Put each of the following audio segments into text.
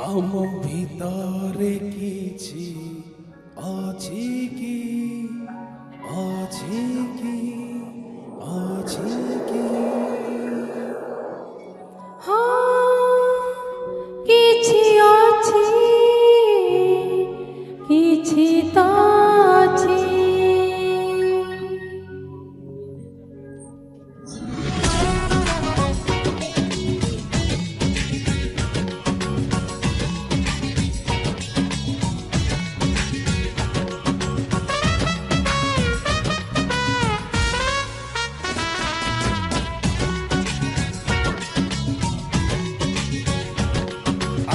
আম ভিতরে কিছু আছে কি আছে কি আছে কি କିଛି ଅଛି କିଛି ତ ଅଛି।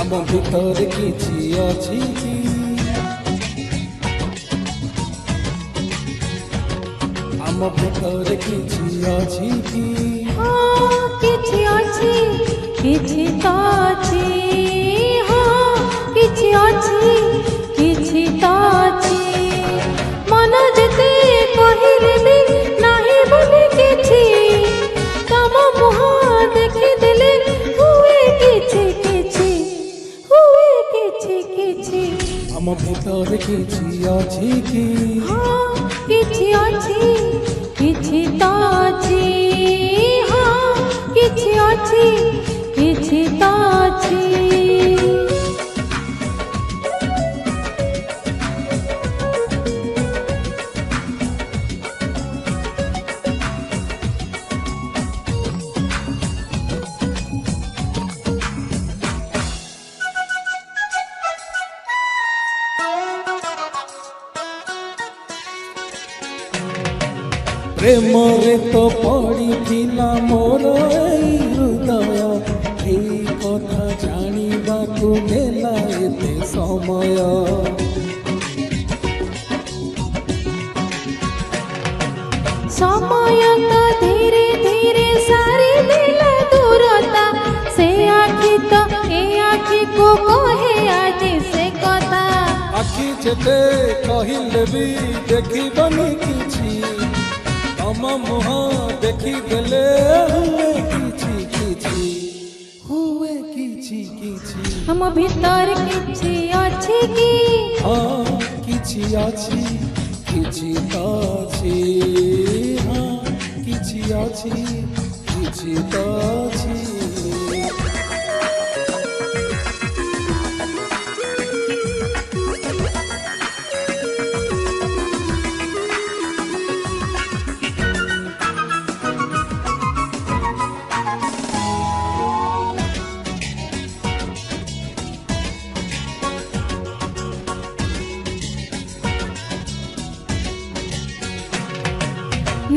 আম ভিতরে কিছু আছে কি আম ভিতরে কিছু আছে কি କିଛି ଅଛି କିଛି ତ ଅଛି। କିଛି ଅଛି କିଛି ତ ଅଛି। ମନ ଯେତେ କହିଲେ ବି ନାହିଁ ବୋଲି କିଛି ତମ ମୁହଁ ଦେଖିଦେଲେ ହୁଏ କିଛି କିଛି ହୁଏ କିଛି କିଛି। আম ভিতরে কিছু আছে কি କିଛି ଅଛି କିଛି ତ ଅଛି। କିଛି ଅଛି କିଛି ତ ଅଛି। প্রেমরে তো পড়িছিলা মোর এই হৃদয় এই কথা জানিବାକୁ নেলা এতে সময় সময় তো ধীরে ধীরে সারি দেলা দূরতা সে আখি তো এ আখিକୁ কহে আজ সে কথা। আখি যেতে কহিলে বি দেখিবনি কিছু তম মুহ দেখিদেলে হুয়ে কিছু কিছু হুয়ে কিছু কিছু ଆମ ଭିତରେ କିଛି ଅଛି କି କିଛି ଅଛି କିଛି ତ ଅଛି କିଛି ଅଛି କିଛି ତ ଅଛି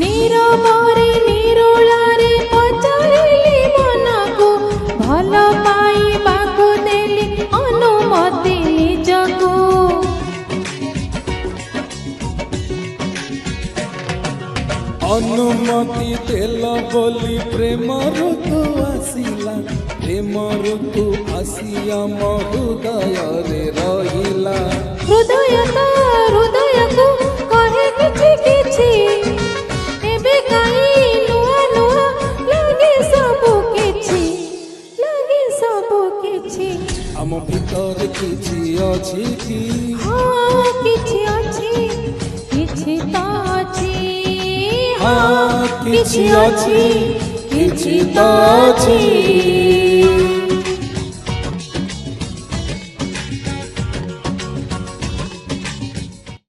নীরবরে নিরোলারে পচারিলি মনকু ভাল পাইବାକୁ দেলি অনুমতি নিজକୁ। অনুমতি দেল বলি প্রেম ঋতু আসিলা প্রেম ঋতু আসিয়া ମୋ ହୃଦୟରେ ରହିଲା। ହୃଦୟ ତ ହୃଦୟକୁ କହେ କିଛି କିଛି ଏବେ କାହିଁ ନୂଆ ନୂଆ ଲାଗେ ସବୁ କିଛି ଲାଗେ ସବୁ କିଛି। ଆମ ଭିତରେ କିଛି ଅଛି କି କିଛି ଅଛି କିଛି ତ ଅଛି। କିଛି ଅଛି କିଛି ତ ଅଛି।